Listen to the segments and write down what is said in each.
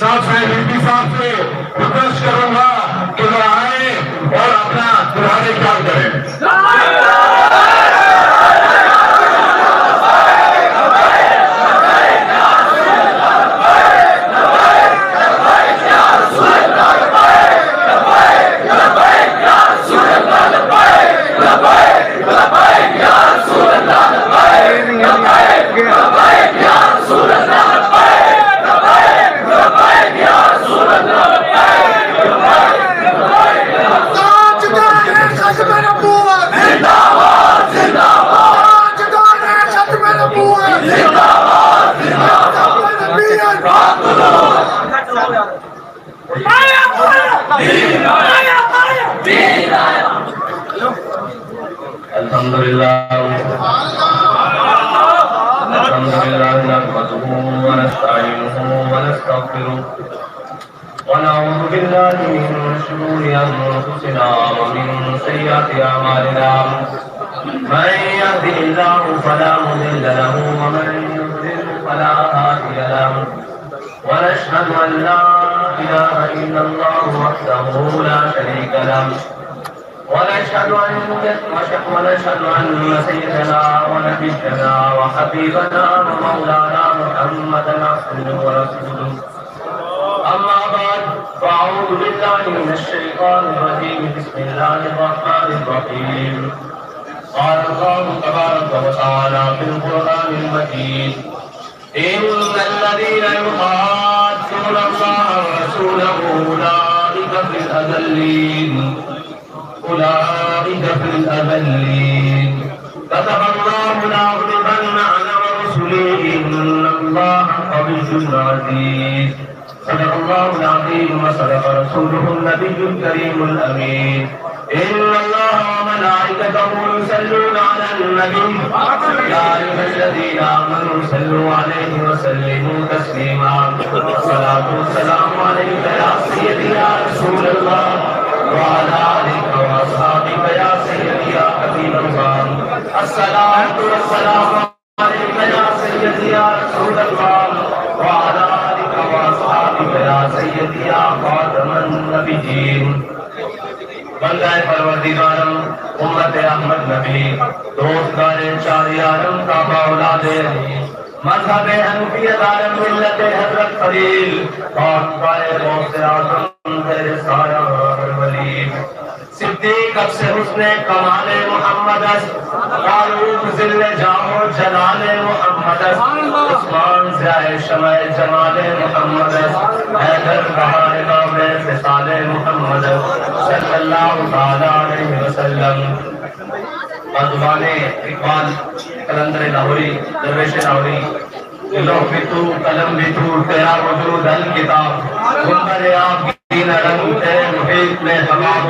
صاحب سے ریکویسٹ کروں گا کہ وہ آئے اور اپنا دلہا خیال کریں. الحمدللہ نحمده ونستعینه ونستغفره ونعوذ باللہ من شرور انفسنا ومن سیئات اعمالنا من يهده الله فلا مضل له ومن يضلل فلا هادي له ونشهد ان لا اله الا الله وحده لا شريك له ونشهد أن سيدنا ونبينا وحبيبنا ومولانا محمدا عبده ورسوله. أما بعد فأعوذ بالله من الشيطان الرجيم. بسم الله الرحمن الرحيم. قال الله تبارك وتعالى في القرآن المجيد: إن الذين يحادون الله ورسوله أولئك في الأذلين كتب الله لأغلبن أنا ورسلي إن الله قوي عزيز. صدق الله العظيم وصدق رسوله النبي الكريم الأمين. إن الله وملائكته يصلون على النبي يا أيها الذين آمنوا صلوا عليه وسلموا تسليما. الصلاة والسلام عليك يا سيدي يا رسول الله وعلى آلك وأصحابك يا سيدي يا حبيب الله. الصلاة والسلام عليك يا سيدي يا رسول الله وعلى آلك وأصحابك يا سيدي يا خاتم النبيين. بندہ پروردگارم امت احمد نبی دوستدار شاہریارم تابع اولاد مذہب حنفیت عالم ملت حضرت خلیل پاک غوث اعظم تیرے سایہ ولی صدیق اب سے حسن کمال محمد فاروق ذل جاہ و جلال محمد عثمان ضیاء شمع جمال محمد حیدر بہار نام فصال محمد صلی اللہ تعالی علیہ وسلم. بازوان اقبال قلندر لاہوری درویش لاہوری لوح بھی تو قلم بھی تو تیرا وجود الکتاب گنبر آپ کی رنگ تیرے محیط میں تمام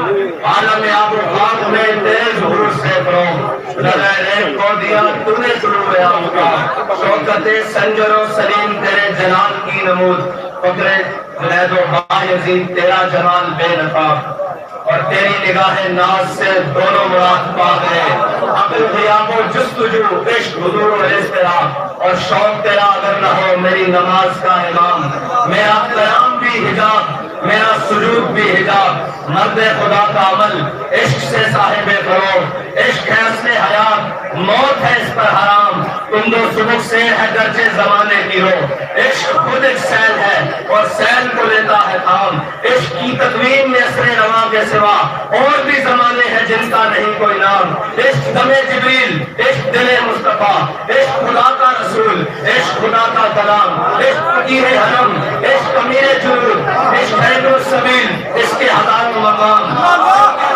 عالم آب و خاک میں تیرے ظہور سے فروغ لڑے کو دیا تو نے طلوع آب کا شوکت سنجر و سلیم تیرے جلال کی نمود فکر جنید و بایزید تیرا جمال بے نقاب اور تیری نگاہ ناز سے دونوں مراد پا گئے. عقل غیاب و جستجو عشق حضور و اضطراب اور شوق تیرا اگر نہ ہو میری نماز کا امام. میرا قیام بھی حجاب میرا سجود بھی حجاب. مرد خدا کا عمل عشق سے صاحب فروغ عشق ہے اصل حیات موت ہے اس پر حرام. تم دو سبک سے ہے گرچہ زمانے کی ہو عشق خود ایک سیل ہے اور سیل کو لیتا ہے تھام. عشق کی تقویم میں اثر رواں کے سوا اور بھی زمانے ہیں جن کا نہیں کوئی نام. عشق دم جبریل عشق دل مصطفیٰ عشق خدا کا رسول عشق خدا کا کلام عشق فقیر حرم عشق امیر جود عشق خیر السبیل اس کے ہزاروں مقام.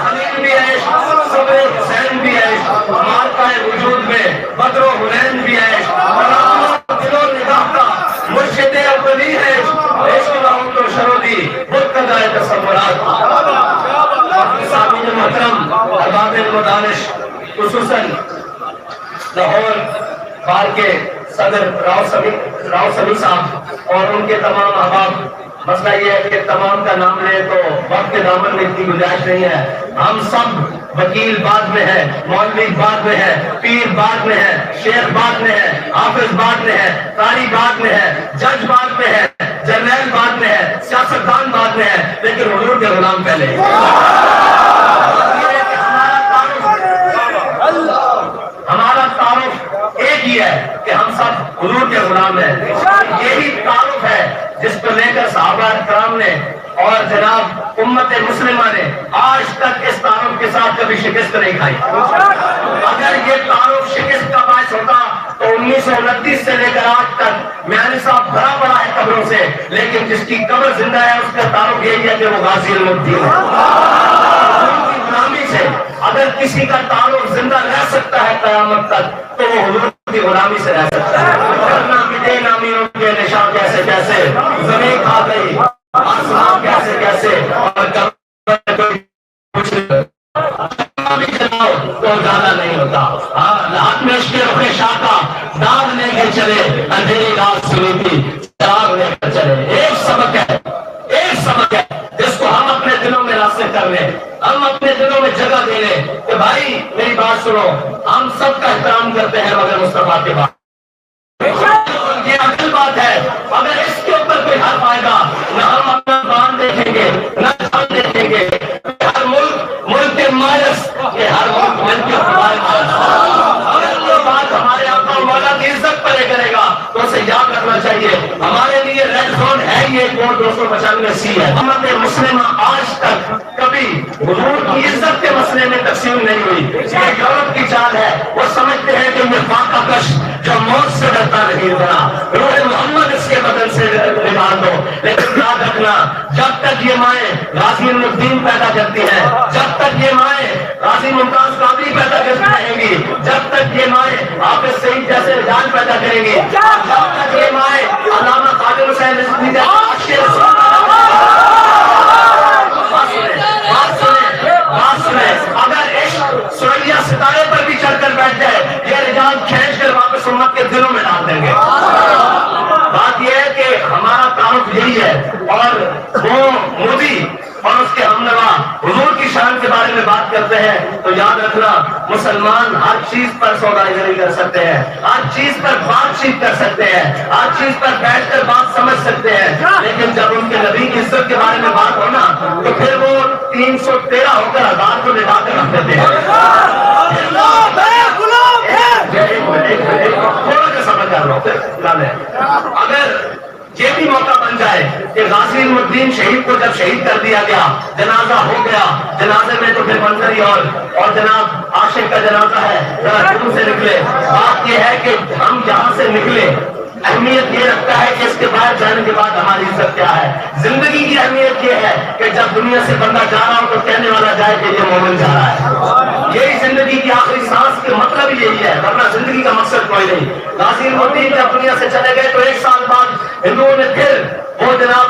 خلیل بھی عشق صبر حسین بھی عشق مارکہ وجود میں بدر و حنین بھی عشق اور دل و نگاہ کا مرشد اولی ہے عشق لاؤں تو شرودی بت کا جائے تصورات. سامعین محترم ارباب المدارس خصوصاً لاہور بار کے صدر راؤ سمی صاحب اور ان کے تمام احباب. مسئلہ یہ ہے کہ تمام کا نام لے تو وقت کے دامن میں اتنی گنجائش نہیں ہے. ہم سب وکیل بعد میں ہے مولوی بعد میں ہے پیر بعد میں ہے شیخ بعد میں ہے حافظ بعد میں ہے قاری بعد میں ہے جج بعد میں ہے جرنیل بعد میں ہے حضور کے غلام پہلے. ہمارا تعارف ایک ہی ہے کہ ہم سب حضور کے غلام ہیں. یہی تعارف ہے جس کو لے کر صحابہ کرام نے اور جناب امت مسلمہ نے آج تک اس تعارف کے ساتھ کبھی شکست نہیں کھائی. اگر یہ تعارف شکست کا باعث ہوتا تو 1929 سے لے کر آج تک میانی صاحب بھرا پڑا ہے قبروں سے، لیکن جس کی قبر زندہ ہے اس کا تعارف یہی ہے کہ وہ غازی المدین ہے. غلامی سے اگر کسی کا تعارف زندہ رہ سکتا ہے قیامت تک تو وہ حضور کی غلامی سے رہ سکتا ہے. ورنہ مٹے نامینوں کے نشان کیسے کیسے، زمین کھا گئی آسمان کیسے کیسے، اور کچھ تو زیادہ نہیں ہوتا. ہاتھ میں عشق رخ شاہ کا داغ لے کے چلے، اندھیری رات سنی تھی چراغ لے کر چلے. ایک سبق ہے جس کو ہم اپنے دلوں میں راستے کر لیں، ہم اپنے دلوں میں جگہ دے لیں کہ بھائی میری بات سنو، ہم سب کا احترام کرتے ہیں مگر مصطفیٰ کے بعد. یہ اصل بات ہے. اگر اس کے اوپر کوئی حرف آئے گا نہ ہم اپنا بان دیکھیں گے نہ جان دیکھیں گے. ہر ملک کے مائرس، یہ ہر ملک مل کے اگر یہ بات ہمارے آقا مولا کی عزت پر کرے گا تو اسے یاد رکھنا چاہیے ہمارے لیے ریڈ زون ہے یہ کوڈ 295 ہے. امت مسلمہ آج تک کبھی حضور کی عزت کے مسئلے میں تقسیم نہیں ہوئی. یہ یورپ کی چال ہے. وہ سمجھتے ہیں کہ یہ فاقہ کش جو موت سے ڈرتا نہیں بنا، روح محمد اس کے بدن سے نکال دو. لیکن یاد رکھنا جب تک یہ مائیں غازی المدین پیدا کرتی ہیں، جب تک یہ مائیں غازی ممتاز قادری پیدا کرتی رہیں گی، جب تک یہ مائیں حافظ سعید جیسے رجال پیدا کریں گی، جب تک یہ مائیں علامہ قادر حسین رضوی جیسے اگر عشق سوریا ستارے پر بھی چڑھ کر بیٹھ جائے یہ رجال کھینچ کر واپس امت کے دلوں میں ڈال دیں گے. بات یہ ہے کہ ہمارا تعارف یہی ہے. اور وہ مودی اور اس کے ہمنوا حضور کی شان کے بارے میں بات کرتے ہیں تو یاد رکھنا مسلمان ہر چیز پر سوداگری کر سکتے ہیں، ہر چیز پر بات چیت کر سکتے ہیں، ہر چیز پر بیٹھ کر بات سمجھ سکتے ہیں، لیکن جب ان کے نبی کی عزت کے بارے میں بات ہونا تو پھر وہ 313 ہو کر 1000 کو نبھا کر رکھ دیتے ہیں. تھوڑا سا سمجھ کر لو. اگر یہ بھی موقع بن جائے کہ غازی المدین شہید کو جب شہید کر دیا گیا، جنازہ ہو گیا، جنازے میں تو پھر منظری اور جناب عاشق کا جنازہ ہے، ذرا جلوس سے نکلے. بات یہ ہے کہ ہم یہاں سے نکلے اہمیت یہ رکھتا ہے کہ اس کے باہر جانے کے بعد ہماری عزت کیا ہے. زندگی کی اہمیت یہ ہے کہ جب دنیا سے بندہ جا رہا ہو تو کہنے والا جائے کہ یہ مومن جا رہا ہے. یہی زندگی کی آخری سانس کے مطلب یہی ہے، ورنہ زندگی کا مقصد کوئی نہیں. غازی المدین جب دنیا سے چلے گئے تو 1 سال بعد ہندوؤں نے پھر وہ جناب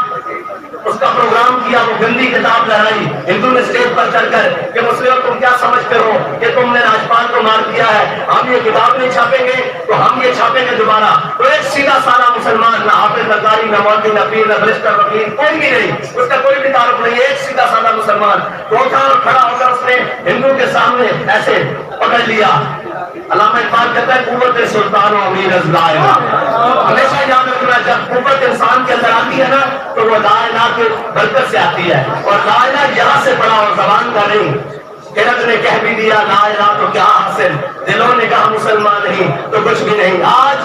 اس کا پروگرام کیا، وہ گندی کتاب لہرائی ہندو نے اسٹیج پر چڑھ کر کہ مسلم تم کیا سمجھتے ہو کہ تم نے راجپال کو مار دیا ہے، ہم یہ کتاب نہیں چھاپیں گے تو ہم یہ چھاپیں گے دوبارہ. تو ایک سیدھا سادہ مسلمان، نہ حافظ نہ قاری نہ مولوی نہ پیر نہ برسٹر وکیل کوئی بھی نہیں، اس کا کوئی بھی تعلق نہیں. ایک سیدھا سادہ مسلمان تو اٹھا اور کھڑا ہو کر اس نے ہندو کے سامنے ایسے پکڑ لیا. علامہ اقبال کہتا ہے قوت سلطان و امیر از لا الہ. ہمیشہ یاد رکھنا جب قوت انسان کے اندر آتی ہے نا تو وہ لا الہ کے برکت سے آتی ہے، اور لا الہ یہاں سے پڑا اور زبان کا نہیں. قرت نے کہہ بھی دیا لا الہ تو کیا حاصل، دلوں نے کہا مسلمان نہیں تو کچھ بھی نہیں. آج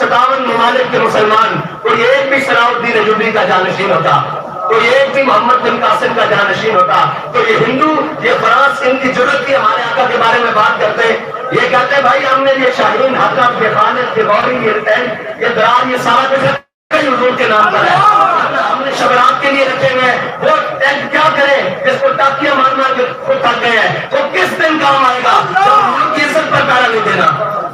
57 ممالک کے مسلمان کوئی ایک بھی صلاح الدین ایوبی کا جانشین ہوتا، کوئی ایک بھی محمد بن قاسم کا جانشین ہوتا تو یہ ہندو یہ فرانس ان کی جرت کی ہمارے آقا کے بارے میں بات کرتے. یہ کہتے بھائی ہم نے یہ شاہین حقب یہ خالد یہ غوری یہ ٹینک یہ درار یہ سارا کچھ حضور کے نام پر ہے. ہم نے شبرات کے لیے رکھے ہوئے ہیں. وہ ٹینک کیا کرے جس کو ٹاکیاں مارنا خود تھک گئے ہیں، وہ کس دن کام آئے گا جب حضور کی عزت پر پیرا نہیں دینا.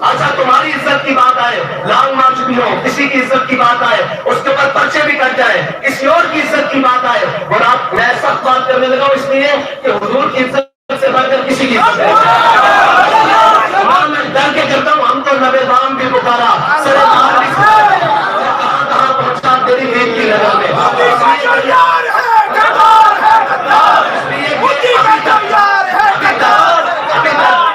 اچھا تمہاری عزت کی بات آئے، لانگ مارچ بھی ہو، کسی کی عزت کی بات آئے اس کے اوپر پرچے بھی کٹ جائے، کسی اور کی عزت کی بات آئے اور آپ میں سخت بات کرنے لگا اس لیے کہ حضور کی عزت سے بڑھ کر کسی کی عزت میں ڈر کے کرتا ہوں. ہم تو نبے دام بھی پکارا کہاں کہاں پہنچا تیری نیک کی نظر میں.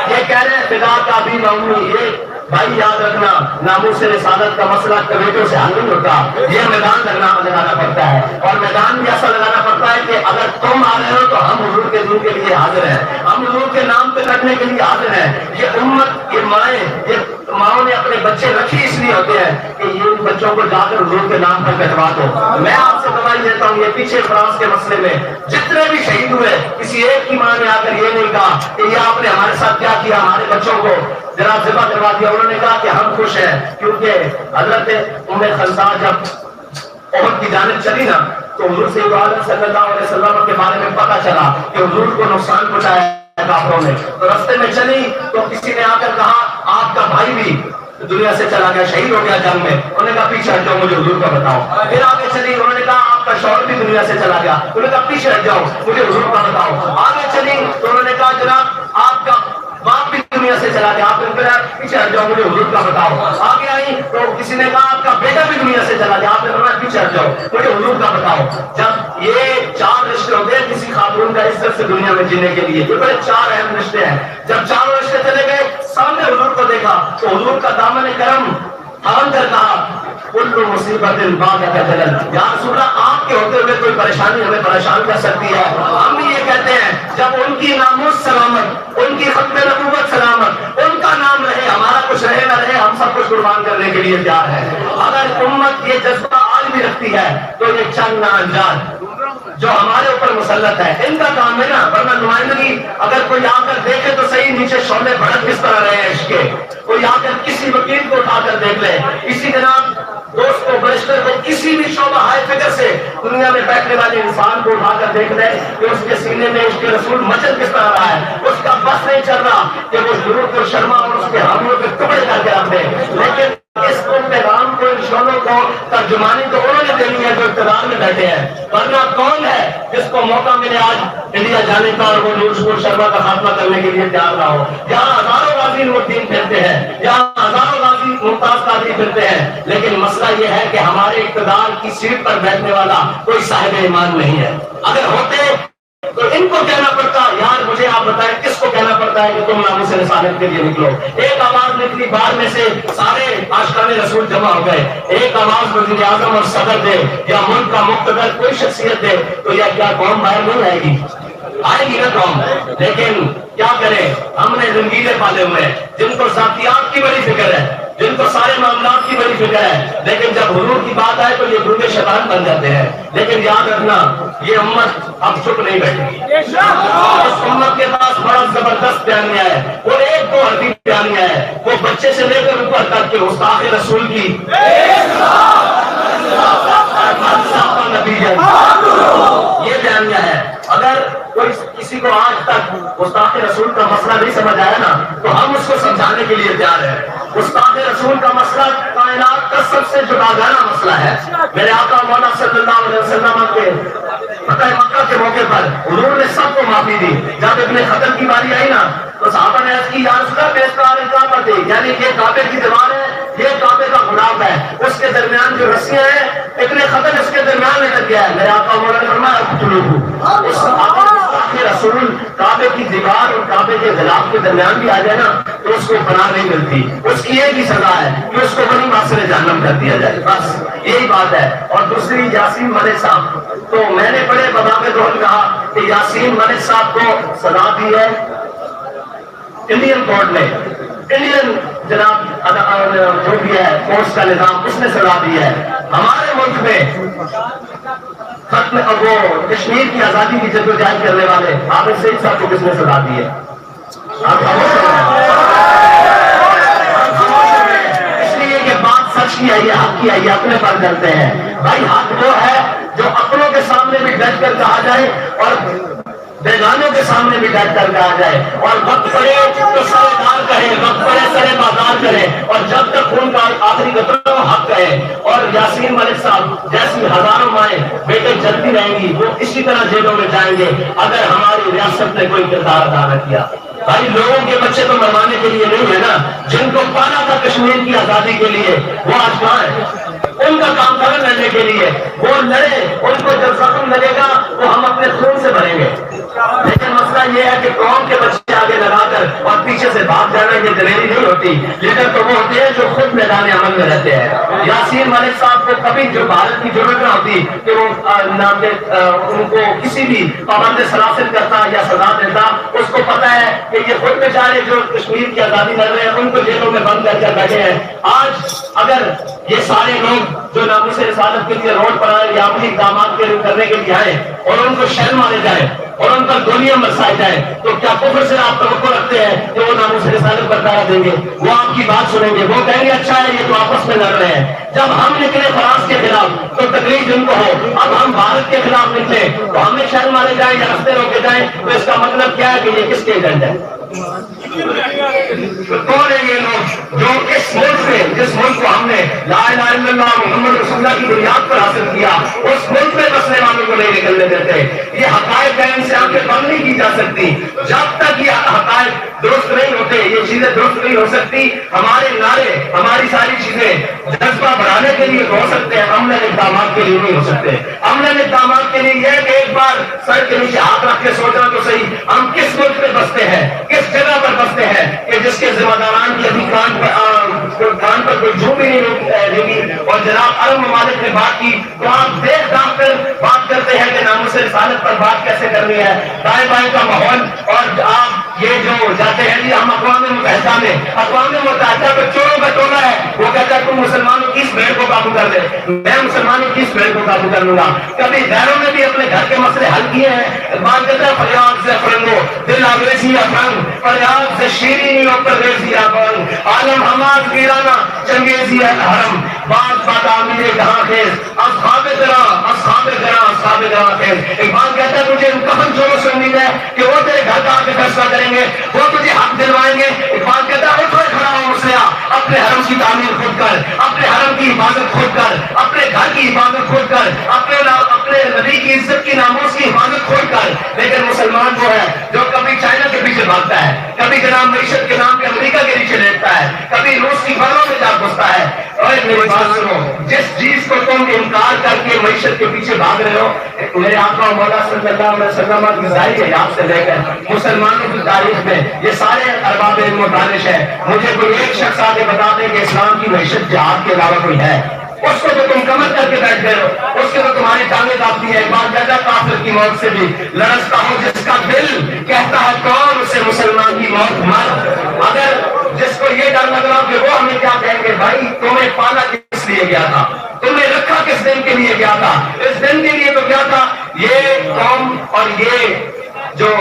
یہ کہہ رہے ہیں فدا کا بھی معمولی. یہ بھائی یاد رکھنا ناموس رسالت کا مسئلہ کمیٹوں سے حل نہیں ہوتا، یہ میدان لگانا پڑتا ہے. اور میدان بھی ایسا لگانا پڑتا ہے فرمائے کہ اگر تم آ رہے ہو تو ہم حضور کے دین کے لیے حاضر ہیں، ہم حضور کے نام پہ کرنے کے لیے حاضر ہیں۔ یہ امت، یہ مائیں، یہ ماؤں نے اپنے بچے رکھے اس لیے ہوتے ہیں کہ یہ بچوں کو جا کر حضور کے نام پر کٹوا دو۔ میں آپ سے گواہی دیتا ہوں، یہ پیچھے فرانس کے مسئلے میں جتنے بھی شہید ہوئے، کسی ایک کی ماں نے آ کر یہ نہیں کہا کہ یہ آپ نے ہمارے ساتھ کیا کیا، ہمارے بچوں کو ذرا ذبح کروا دیا۔ انہوں نے کہا کہ ہم خوش ہیں، کیونکہ حضرت ام خنساء جب احد کی جانب چلی نا تو حضور صلی اللہ علیہ وسلم کے بارے میں پتہ چلا کہ حضور کو نقصان پہنچایا کافروں نے، تو رستے میں چلی تو کسی نے آ کر کہا آپ کا بھائی بھی دنیا سے چلا گیا، شہید ہو گیا جنگ میں۔ انہوں نے کہا پیچھے ہٹ جاؤ، مجھے حضور کا بتاؤ۔ پھر آگے چلی، انہوں نے کہا آپ کا شوہر بھی دنیا سے چلا گیا، انہوں نے کہا پیچھے ہٹ جاؤ، مجھے حضور کا بتاؤ۔ آگے چلی تو انہوں نے کہا جناب آپ کا باپ بھی دنیا سے چلا گیا، آپ نے پیچھے ہٹ جاؤ، مجھے حضور کا بتاؤ۔ آگے آئی تو کسی نے کہا آپ کا بیٹا بھی دنیا سے چلا گیا، آپ نے فرمایا پیچھے ہٹ جاؤ، مجھے حضور کا بتاؤ۔ جب یہ چار رشتے ہوتے ہیں کسی خاتون کا عزت سے دنیا میں جینے کے لیے، یہ بڑے چار اہم رشتے ہیں۔ جب چاروں رشتے چلے گئے، سامنے حضور کو دیکھا تو حضور کا دامن کرم تھام کر کہا کل مصیبت بعدک جلل، یا رسول اللہ آپ کے ہوتے ہوئے کوئی پریشانی ہمیں پریشان کر سکتی ہے؟ ہم بھی یہ کہتے ہیں جب ان کی ناموس سلامت، ان کی ختم نبوت سلامت، ان کا نام رہے، ہمارا کچھ رہے نہ رہے، ہم سب کچھ قربان کرنے کے لیے تیار ہے۔ اگر امت یہ جذبہ آج بھی رکھتی ہے تو یہ چند نہ انجان جو ہمارے اوپر مسلط ہے ان کا کام ہے نا، ورنہ نمائندگی اگر کوئی آ کر دیکھے تو صحیح نیچے شعلے بھڑک کس طرح رہے ہیں عشق کے، کوئی آ کر کسی وکیل کو اٹھا کر دیکھ لے، کسی جناب دوست کو، برشتر کو، کسی بھی شعبہ ہائے فکر سے دنیا میں بیٹھنے والے انسان کو اٹھا کر دیکھ لے کہ اس کے سینے میں عشق رسول مچل کس طرح رہا ہے، اس کا بس نہیں چل رہا کہ وہ ضرور کو شرما اور اس کے حامیوں کے ٹکڑے کر کے رکھ دے۔ لیکن اس کو پیغام کو، ان شعلوں کو ترجمانی تو انہوں نے دینی ہے جو اقتدار میں بیٹھے ہیں، ورنہ کون ہے جس کو موقع ملے آج انڈیا جانے کا اور وہ نور شرما کا خاتمہ کرنے کے لیے تیار نہ ہو؟ یہاں ہزاروں غازی نورالدین پھرتے ہیں، یہاں ہزاروں غازی ممتاز قادری پھرتے ہیں، لیکن مسئلہ یہ ہے کہ ہمارے اقتدار کی سیٹ پر بیٹھنے والا کوئی صاحب ایمان نہیں ہے۔ اگر ہوتے تو ان کو کہنا پڑتا، یار مجھے آپ بتائیں کس کو کہنا پڑتا ہے کہ تم ناموس رسالت کے لیے نکلو؟ ایک آواز نکلی، بعد میں سے سارے عاشقان رسول جمع ہو گئے، ایک آواز وزیر اعظم اور صدر دے یا ملک کا مقتدر کوئی شخصیت دے تو یہ کیا قوم باہر نہیں آئے گی؟ آئے گی نا قوم۔ لیکن کیا کریں، ہم نے رنگیلے پالے ہوئے ہیں جن کو ذاتیات کی بڑی فکر ہے، جن کو سارے معاملات کی بڑی فکر ہے، لیکن جب حضور کی بات آئے تو یہ گنگے شیطان بن جاتے ہیں۔ لیکن یاد رکھنا یہ امت اب چپ نہیں بیٹھے گی۔ اس امت کے پاس بڑا زبردست بیانیہ ہے، اور ایک دو حدیث بیانیہ ہے، وہ بچے سے لے کر اوپر تک کے گستاخ رسول کی یہ بیانیہ ہے۔ اگر کوئی کسی کو آج تک گستاخ رسول کا مسئلہ نہیں سمجھ آیا نا تو ہم اس کو سمجھانے کے لیے تیار ہیں۔ گستاخ رسول کا مسئلہ کائنات کا سب سے جداگانہ مسئلہ ہے۔ میرے آقا مولا صلی اللہ علیہ وسلم کے فتح مکہ کے موقع پر حضور نے سب کو معافی دی۔ جب ابن خطر کی باری آئی نا تو صحابہ نے عرض کی یا رسول اللہ بیستار کعبہ دے، یعنی یہ کعبے کی دیوار ہے، یہ کعبے کا غلاف ہے، اس کے درمیان جو رسیاں ہیں ابن خطر اس کے درمیان لٹک گیا ہے۔ میرے آقا مولا نے فرمایا اقتلوہ، اس رسول کعبے کی دیوار اور کعبے کے غلاف کے درمیان بھی آ جائے نا تو اس کو پناہ نہیں ملتی، اس کی ایک ہی سزا ہے کہ اس کو بنی معاشرے جہنم کر دیا جائے، بس یہی بات ہے۔ اور دوسری یاسین ملک صاحب، تو میں نے بڑے بغاوت روح کہا کہ یاسین ملک صاحب کو سزا دی ہے انڈین کورٹ نے، انڈین جناب جو بھی ہے فورس کا نظام اس نے سزا دی ہے۔ ہمارے ملک میں ختم وہ کشمیر کی آزادی کی جدوجہد کرنے والے عابد سعید صاحب کو کس نے سزا دی ہے؟ اس لیے کہ بات سچ کی ہے، یہ حق کی ہے، یہ اپنے پر کرتے ہیں۔ بھائی حق وہ ہے جو اپنوں کے سامنے بھی ڈٹ کر کہا جائے اور بیگانوں کے سامنے بھی ڈٹ کر کہا جائے، اور وقت پڑے تو سرے دار کہے، وقت پڑے سرے بازار کرے، اور جب تک خون کا آخری قطرہ حق کہے۔ اور یاسین ملک صاحب جیسی ہزاروں مائیں بیٹے جلتی رہیں گی، وہ اسی طرح جیلوں میں جائیں گے اگر ہماری ریاست نے کوئی کردار ادا نہ کیا۔ بھائی لوگوں کے بچے تو مروانے کے لیے نہیں ہے نا، جن کو پالا تھا کشمیر کی آزادی کے لیے وہ آج کہاں ہے؟ ان کا کام تھا لڑنے کے لیے، وہ لڑے، ان کو جب زخم لگے گا تو ہم اپنے خون سے بھریں گے۔ لیکن مسئلہ یہ ہے کہ قوم کے بچے آگے لگا کر اور پیچھے راستے سے بھاگ جانا یہ دلیری نہیں ہوتی. لیڈر تو وہ ہوتے ہیں جو خود میدان عمل میں رہتے ہیں. یاسین ملک صاحب کو کبھی جو بھارت کی ضرورت نہ ہوتی کہ وہ ان کو کسی بھی پابند سلاسل کرتا یا سزا دیتا. اس کو پتا ہے کہ یہ خود بیچارے جو کشمیر کی آزادی لڑ رہے ہیں ان کو جیلوں میں بند کر بیٹھے ہیں. آج اگر یہ سارے لوگ جو ناموس رسالت کے لیے روڈ پر آئے یا اپنی اقدامات کرنے کے لیے آئے اور ان کو شہر مارے جائے اور ان پر گولیاں برسائی جائے تو کیا کفر سے آپ توقع رکھتے ہیں کہ وہ ناموس رسالت برقرار دیں گے؟ وہ آپ کی بات سنیں گے, وہ کہیں گے اچھا ہے یہ تو آپس میں لڑ رہے ہیں. جب ہم نکلے فراز کے خلاف تو تکلیف ان کو ہو. اب ہم بھارت کے خلاف نکلے تو ہمیں شہر مارے جائیں یا رستے روکے جائیں تو اس کا مطلب کیا ہے کہ یہ کس کے ایجنڈ ہے؟ کون ہے یہ لوگ جو اس ملک سے جس ملک کو ہم نے لا الہ الا اللہ محمد رسول اللہ کی بنیاد پر حاصل کیا اس ملک میں بسنے والوں کو نہیں نکلنے دیتے؟ یہ حقائق ان سے آنکھیں بند نہیں کی جا سکتی جب تک یہ حقائق درست نہیں ہوتے, یہ چیزیں درست نہیں ہو سکتی. ہمارے نعرے ہماری ساری چیزیں جذبہ بڑھانے کے لیے ہو سکتے ہیں, عمل اقدامات کے لیے نہیں ہو سکتے. عمل اقدامات کے لیے یہ ہے کہ ایک بار سر کے نیچے ہاتھ رکھ کے سوچنا تو صحیح ہم کس ملک میں بستے ہیں, کس جگہ پر بستے ہیں کہ جس کے ذمہ داران کی ابھی کان پر کوئی جھوم بھی نہیں لگی. اور جناب عرب ممالک نے بات کی تو آپ دیکھ داخ کر بات کرتے ہیں کہ ناموس رسالت پر بات کیسے کرنی ہے. دائیں بائیں کا ماحول اور آپ یہ جو جاتے ہیں جی ہم اقوام متحدہ میں, اقوام متحدہ میں چوروں کا ٹولہ ہے, وہ کہتا ہے تم مسلمانوں کی اس بھیڑ کو قابو کر دے, میں مسلمانوں کی اس بھیڑ کو قابو کر لوں گا. کبھی غیروں نے بھی اپنے گھر کے مسئلے حل کیے ہیں. بات کرتا ہے فریاد سے فرنگو دل آویزی افرنگ, فریاد سے شیرینی پرویزی افرنگ, عالم حماد گیرانا چنگیزی الحرم, بات بات آمیر جہاں خیز اصحاب گراں اصحاب گراں اصحاب گراں خیز. ایک بات کہتا ہے تجھے کفن چوروں سے امید ہے کہ وہ تیرے گھر کا آ کے فیصلہ کریں گے, وہ تجھے حق دلوائیں گے. ایک بات کہتا ہے اٹھ کھڑا ہو مسلح, اپنے حرم کی تعمیر خود کر, اپنے حرم کی حفاظت خود کر, اپنے گھر کی حفاظت خود کر, اپنے نبی کی عزت کی ناموس کی حفاظت خود کر. لیکن مسلمان وہ ہے جو کبھی چائنا کے پیچھے بھاگتا ہے, کبھی جناب معیشت کے نام پہ امریکہ کے نیچے لیٹتا ہے, کبھی روس کی فضلوں میں جا گھستا ہے. اور میری بات سنو, جس چیز کو تم انکار کر کے معیشت کے پیچھے بھاگ رہے ہو, میرے آقا مولا صلی اللہ علیہ وسلم کی غذائی حیات سے لے کر مسلمانوں کی تاریخ میں یہ سارے ارباب علم و دانش ہے. مجھے کوئی ایک شخص آگے بتا دے کہ اسلام کی معیشت جہاد کے علاوہ کوئی ہے؟ اس کو تو تم کمر کر کے بیٹھ گئے ہو, اس کے تو تمہاری ٹانگیں کاپتی ہے. ایک بات کہتا ہے کافر کی موت سے بھی لرزتا ہوں جس کا دل کہتا ہے کون اسے مسلمان کی موت مر. اگر جس کو یہ ڈر لگ رہا کہ وہ ہمیں کیا کہیں گے, بھائی تمہیں پالا کس لیے گیا تھا, تمہیں رکھا کس دن کے لیے گیا تھا؟ اس دن کے لیے تو کیا تھا. یہ قوم اور یہ جو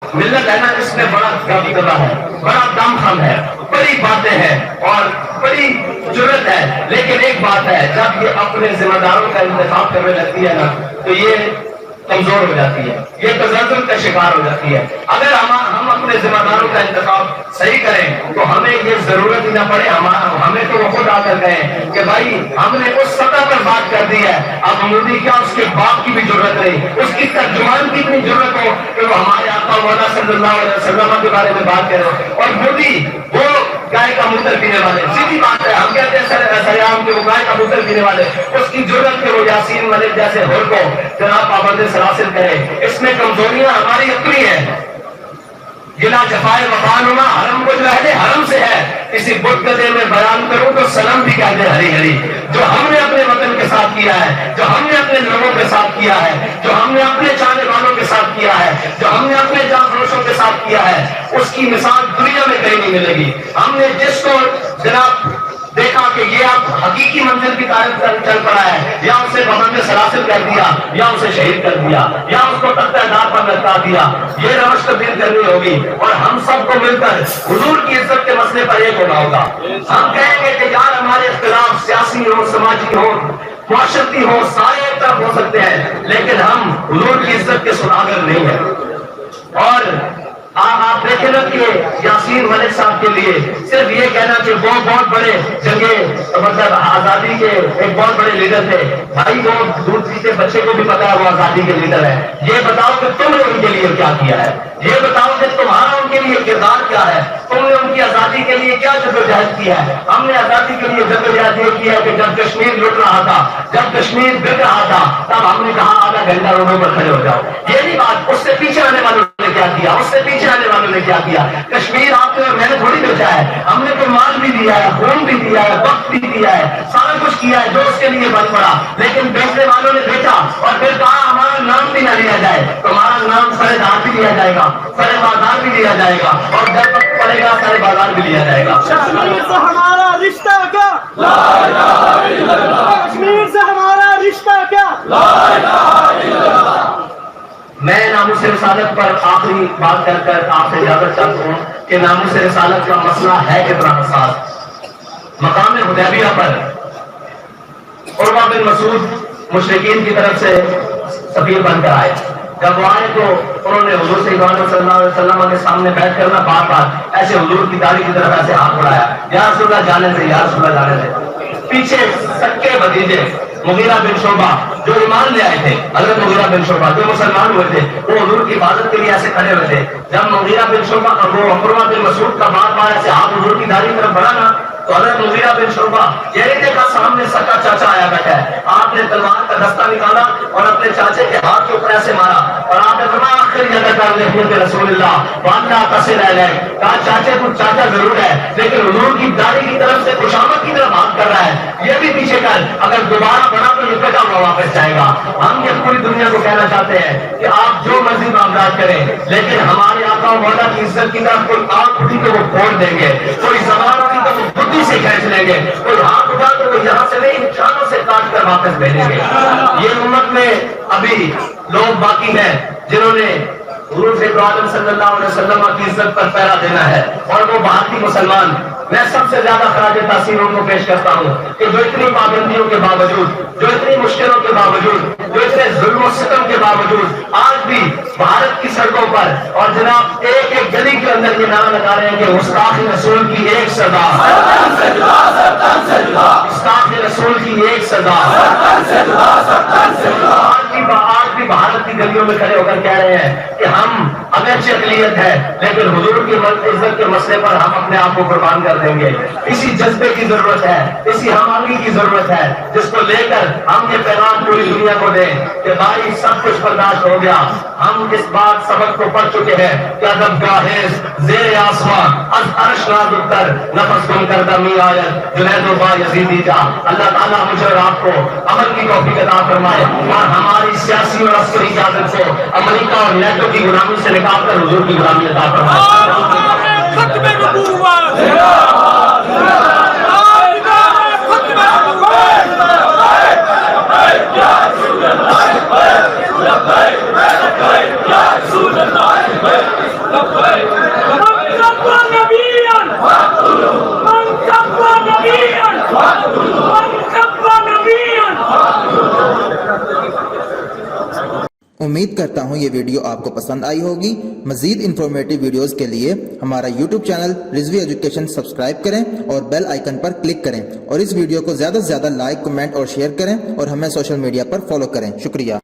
ملت ہے نا, اس میں بڑا دبدبہ ہے, بڑا دم خم ہے, بڑی باتیں ہیں اور بڑی جرت ہے. لیکن ایک بات ہے, جب یہ اپنے ذمہ داروں کا انتخاب کرنے لگتی ہے نا تو یہ کمزور ہو جاتی ہے, یہ تزلزل کا شکار ہو جاتی ہے. اگر ہم اپنے ذمہ داروں کا انتخاب صحیح کریں تو ہمیں یہ ضرورت ہی نہ پڑے. ہمیں تو وہ خود آ کر گئے کہ بھائی ہم نے اس سطح پر بات کر دی ہے, اب مودی کیا اس کے باپ کی بھی ضرورت نہیں, اس کی ترجمان کی بھی ضرورت ہو کہ وہ ہمارے آقا مولا صلی اللہ علیہ وسلم کے بارے میں بات کرے. اور مودی وہ گائے کا موتر پینے والے, سیدھی بات ہے, ہم کہتے ہیں سریام کے وہ گائے کا موتر پینے والے, اس کی ضرورت کہ وہ یاسین ملک جیسے ہور کو جناب پابند سلاسل کرے. اس میں کمزوریاں ہماری اپنی ہیں. گلا جفائے وفان ہونا حرم کو جو اہل حرم سے ہے, کسی بت گدے میں بیان کروں تو سلام بھی کہہ دے ہری ہری. جو ہم نے اپنے وطن کے ساتھ کیا ہے, جو ہم نے اپنے لوگوں کے ساتھ کیا ہے, جو ہم نے اپنے چاہنے والوں کے ساتھ کیا ہے, جو ہم نے اپنے جان فروشوں کے ساتھ کیا ہے, اس کی مثال دنیا میں کہیں نہیں ملے گی. ہم نے جس کو جناب دیکھا کہ یہ اب حقیقی منزل کی طرف چل پڑا ہے, یا اسے پابند سلاسل کر دیا, یا اسے شہید کر دیا, یا اس کو تختہ دار پر لٹکا دیا. یہ روش تبدیل کرنی ہوگی اور ہم سب کو مل کر حضور کی عزت کے مسئلے پر ایک ہونا ہوگا. ہم کہیں گے کہ یار ہمارے اختلاف سیاسی ہو, سماجی ہو, معاشرتی ہو, سارے ایک طرف ہو سکتے ہیں, لیکن ہم حضور کی عزت کے سوداگر نہیں ہیں. اور آپ دیکھیں نا کہ یاسین ملک صاحب کے لیے صرف یہ کہنا کہ وہ بہت بڑے جنگے مطلب آزادی کے ایک بہت بڑے لیڈر تھے. بھائی وہ دودھ پیتے بچے کو بھی پتا ہے وہ آزادی کے لیڈر ہے. یہ بتاؤ کہ تم نے ان کے لیے کیا کیا ہے, یہ بتاؤ کہ تمہارا ان کے لیے کردار کیا ہے, تم نے ان کی آزادی کے لیے کیا جدوجہد کی ہے. ہم نے آزادی کے لیے جدوجہد یہ کی ہے کہ جب کشمیر لٹ رہا تھا, جب کشمیر بک رہا تھا, تب ہم نے کہا آدھا گھنٹہ روڈوں پر کھڑے ہو جاؤ. یہ نہیں بات, اس سے پیچھے آنے والوں نے نے کیا کیا، اس سے پیچھے آنے والوں نے کیا کیا. کشمیر آپ نے اور میں نے تھوڑی بیچا ہے، ہم نے تو مال بھی دیا ہے، خون بھی دیا ہے، وقت بھی دیا ہے، سارا کچھ کیا ہے جو اس کے لیے بن پڑا. لیکن بیچنے والوں نے بیچا اور پھر کہا ہمارا نام بھی نہ لیا جائے. تمہارا نام سرے دار بھی لیا جائے گا، سرے بازار بھی لیا جائے گا، اور جب وقت پڑے گا سرے بازار بھی لیا جائے گا. کشمیر سے ہمارا رشتہ کیا؟ لا الہ الا اللہ. کشمیر سے ہمارا رشتہ کیا؟ لا الہ الا اللہ. میں ناموس رسالت پر آخری بات کر آپ سے اجازت چاہتا ہوں کہ ناموس رسالت کا مسئلہ ہے کتنا حساس. مقام حدیبیہ پر عروہ بن مسعود مشرکین کی طرف سے سفیر بن کر آئے. جب وہ آئے تو انہوں نے حضور صلی اللہ علیہ وسلم کے سامنے بیٹھ کر نا بار بار ایسے حضور کی داڑھی کی طرف ایسے ہاتھ بڑھایا، یا رسول اللہ جانے سے، یا رسول اللہ جانے سے. پیچھے سکے بھتیجے مغیرہ بن شعبہ جو ایمان لے آئے تھے، حضرت مغیرہ بن شعبہ جو مسلمان ہوئے تھے، وہ حضور کی حفاظت کے لیے ایسے کھڑے ہوئے تھے. جب مغیرہ بن شعبہ وہ عروہ بن مسعود کا بار بار ایسے ہاتھ حضور کی داڑھی کی طرف بڑھا نا، تو حضرت مغیرہ بن شعبہ یہ نہیں دیکھا سامنے سکا چاچا آیا بیٹھا ہے. آپ نے تلوار کا دستہ نکالا اور اپنے چاچے کے ہاتھ کے اوپر ایسے مارا، اور آپ نے فرمایا آخر رسول اللہ والا کسے رہ گئے. کہا چاچے تو چاچا ضرور ہے، لیکن حضور کی داڑھی کی طرف سے خوشامد کی طرف ہاتھ کر رہا ہے، یہ بھی پیچھے کر، اگر دوبارہ بڑھا تو یہ کٹا ہوا واپس جائے گا. ہم یہ پوری دنیا کو کہنا چاہتے ہیں کہ آپ جو مرضی معاملات کریں، لیکن ہمارے آقا و مولا کی عزت کی طرف کوئی آنکھ اٹھی تو وہ پھوڑ دیں گے، کوئی زبان اٹھی تو وہ بدھی سے کھینچ لیں گے، کوئی ہاتھ اٹھا تو وہ یہاں سے نہیں شانوں سے کاٹ کر واپس بھیجیں گے. یہ امت میں ابھی لوگ باقی ہیں جنہوں نے حضور صلی اللہ علیہ وسلم کی عزت پر پہرا دینا ہے، اور وہ بھارتی مسلمان. میں سب سے زیادہ خراج تحسین ان کو پیش کرتا ہوں کہ جو اتنی پابندیوں کے باوجود، جو اتنی مشکلوں کے باوجود، جو اتنے ظلم و ستم کے باوجود آج بھی بھارت کی سڑکوں پر اور جناب ایک ایک گلی کے اندر یہ نعرہ لگا رہے ہیں کہ گستاخ رسول کی ایک سزا، گستاخ رسول کی ایک سزا. آج بھی بھارت کی گلیوں میں کھڑے ہو کر کہہ رہے ہیں کہ ہم اگرچہ اقلیت ہے لیکن حضور کی عزت کے مسئلے پر ہم اپنے آپ کو قربان کر دیں گے. اسی جذبے کی ضرورت ہے، اسی ہم آہنگی کی ضرورت ہے جس کو لے کر ہم یہ پیغام پوری دنیا کو دیں کہ بھائی سب کچھ برداشت ہو گیا. ہم اس بات سبق کو پڑھ چکے ہیں کہ ادب گاہز زیر آسمان از عرش ناز اتر نفس گم کر دمی آیت جنید و با یزیدی جا. اللہ تعالیٰ مجھے اور آپ کو عمل کی توفیق عطا فرمائے اور ہماری سیاسی اور عسکری قیادت کو امریکہ اور نیٹو کی غلامی سے نکال کر حضور کی غلامی عطا فرمائے. امید کرتا ہوں یہ ویڈیو آپ کو پسند آئی ہوگی. مزید انفارمیٹیو ویڈیوز کے لیے ہمارا YouTube channel Rizvi education subscribe کریں اور بیل آئیکن پر کلک کریں، اور اس ویڈیو کو زیادہ سے زیادہ لائک، کمنٹ اور شیئر کریں، اور ہمیں سوشل میڈیا پر فالو کریں. شکریہ.